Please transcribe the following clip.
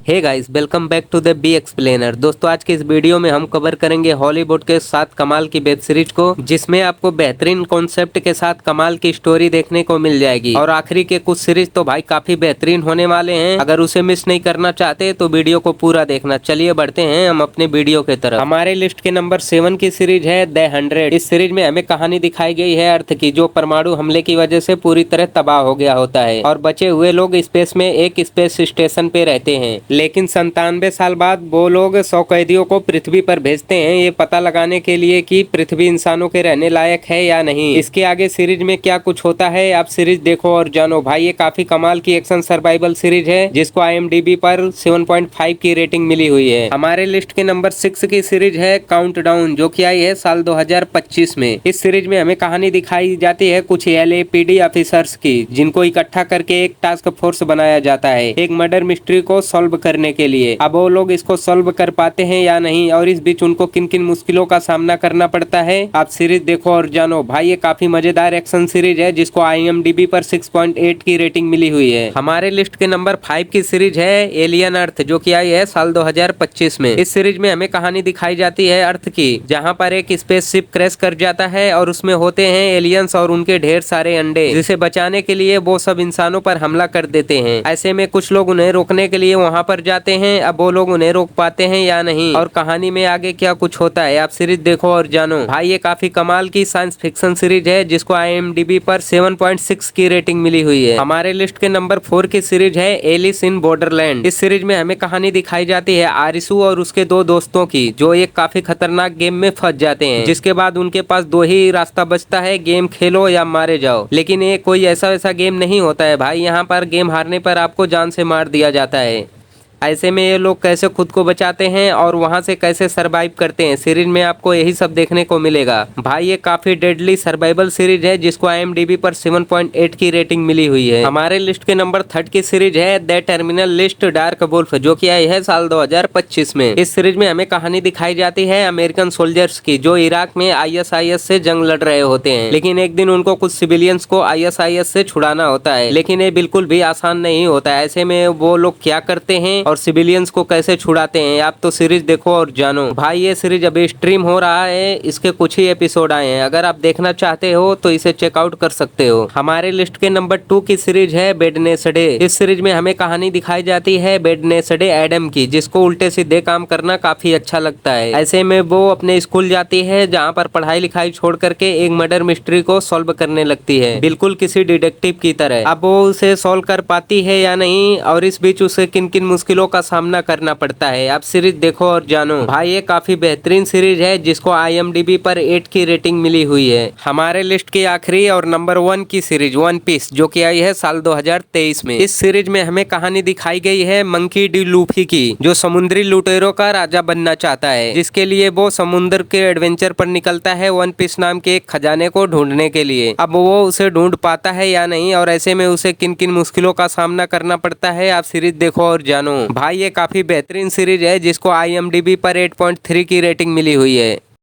Hey guys, welcome back to the B explainer. दोस्तों, आज के इस वीडियो में हम कवर करेंगे हॉलीवुड के 7 कमाल की वेब सीरीज को, जिसमें आपको बेहतरीन कॉन्सेप्ट के साथ कमाल की स्टोरी देखने को मिल जाएगी। और आखिरी के कुछ सीरीज तो भाई काफी बेहतरीन होने वाले हैं। अगर उसे मिस नहीं करना चाहते तो वीडियो को पूरा देखना। चलिए बढ़ते हैं हम अपने वीडियो के तरफ। हमारे लिस्ट के नंबर 7 की सीरीज है द 100। इस सीरीज में हमें कहानी दिखाई गई है अर्थ की, जो परमाणु हमले की वजह से पूरी तरह तबाह हो गया होता है और बचे हुए लोग स्पेस में एक स्पेस स्टेशन पे रहते हैं। लेकिन 97 साल बाद वो लोग 100 कैदियों को पृथ्वी पर भेजते हैं, ये पता लगाने के लिए कि पृथ्वी इंसानों के रहने लायक है या नहीं। इसके आगे सीरीज में क्या कुछ होता है, आप सीरीज देखो और जानो। भाई ये काफी कमाल की एक्शन सर्वाइवल सीरीज है, जिसको IMDb पर 7.5 की रेटिंग मिली हुई है। हमारे लिस्ट के नंबर 6 की सीरीज है काउंटडाउन, जो कि आई है साल 2025 में। इस सीरीज में हमें कहानी दिखाई जाती है कुछ LAPD ऑफिसर्स की, जिनको इकट्ठा करके एक टास्क फोर्स बनाया जाता है एक मर्डर मिस्ट्री को सॉल्व करने के लिए। अब वो लोग इसको सॉल्व कर पाते हैं या नहीं, और इस बीच उनको किन किन मुश्किलों का सामना करना पड़ता है, आप सीरीज देखो और जानो। भाई ये काफी मजेदार एक्शन सीरीज है, जिसको IMDb पर 6.8 की रेटिंग मिली हुई है। हमारे लिस्ट के नंबर 5 की सीरीज है एलियन अर्थ, जो कि आई है साल 2025 में। इस सीरीज में हमें कहानी दिखाई जाती है अर्थ की, जहाँ पर एक स्पेसशिप क्रैश कर जाता है और उसमें होते हैं एलियंस और उनके ढेर सारे अंडे, जिसे बचाने के लिए वो सब इंसानों पर हमला कर देते हैं। ऐसे में कुछ लोग उन्हें रोकने के लिए वहाँ पर जाते हैं। अब वो लोग उन्हें रोक पाते हैं या नहीं, और कहानी में आगे क्या कुछ होता है, आप सीरीज देखो और जानो। भाई ये काफी कमाल की साइंस फिक्शन सीरीज है, जिसको IMDb पर 7.6 की रेटिंग मिली हुई है। हमारे लिस्ट के नंबर 4 की सीरीज है एलिस इन बॉर्डरलैंड। इस सीरीज में हमें कहानी दिखाई जाती है आरिसू और उसके 2 दोस्तों की, जो एक काफी खतरनाक गेम में फंस जाते हैं, जिसके बाद उनके पास 2 ही रास्ता बचता है, गेम खेलो या मारे जाओ। लेकिन ये कोई ऐसा वैसा गेम नहीं होता है भाई, यहाँ पर गेम हारने पर आपको जान से मार दिया जाता है। ऐसे में ये लोग कैसे खुद को बचाते हैं और वहां से कैसे सरवाइव करते हैं, सीरीज में आपको यही सब देखने को मिलेगा। भाई ये काफी डेडली सर्वाइवल सीरीज है, जिसको IMDb पर 7.8 की रेटिंग मिली हुई है। हमारे लिस्ट के नंबर 3 की सीरीज है the terminal list dark wolf, जो कि आई है साल 2025 में। इस सीरीज में हमें कहानी दिखाई जाती है अमेरिकन सोल्जर्स की, जो इराक में ISIS से जंग लड़ रहे होते हैं। लेकिन एक दिन उनको कुछ सिविलियंस को ISIS से छुड़ाना होता है, लेकिन ये बिल्कुल भी आसान नहीं होता है। ऐसे में वो लोग क्या करते हैं और सिविलियंस को कैसे छुड़ाते हैं, आप तो सीरीज देखो और जानो। भाई ये सीरीज अभी स्ट्रीम हो रहा है, इसके कुछ ही एपिसोड आए हैं। अगर आप देखना चाहते हो तो इसे चेकआउट कर सकते हो। हमारे लिस्ट के नंबर 2 की सीरीज है वेडनेसडे। इस सीरीज में हमें कहानी दिखाई जाती है वेडनेसडे एडम की, जिसको उल्टे सीधे काम करना काफी अच्छा लगता है। ऐसे में वो अपने स्कूल जाती है, जहाँ पर पढ़ाई लिखाई छोड़ करके एक मर्डर मिस्ट्री को सॉल्व करने लगती है, बिल्कुल किसी डिटेक्टिव की तरह। अब वो उसे सॉल्व कर पाती है या नहीं, और इस बीच उसे किन किन मुश्किलों का सामना करना पड़ता है, आप सीरीज देखो और जानो। भाई ये काफी बेहतरीन सीरीज है, जिसको IMDb पर 8 की रेटिंग मिली हुई है। हमारे लिस्ट की आखिरी और नंबर 1 की सीरीज वन पीस, जो कि आई है साल 2023 में। इस सीरीज में हमें कहानी दिखाई गई है मंकी डी लूफी की, जो समुद्री लुटेरों का राजा बनना चाहता है, जिसके लिए वो समुद्र के एडवेंचर पर निकलता है वन पीस नाम के एक खजाने को ढूंढने के लिए। अब वो उसे ढूंढ पाता है या नहीं, और ऐसे में उसे किन किन मुश्किलों का सामना करना पड़ता है, आप सीरीज देखो और जानो। भाई ये काफी बेहतरीन सीरीज है, जिसको IMDb पर 8.3 की रेटिंग मिली हुई है।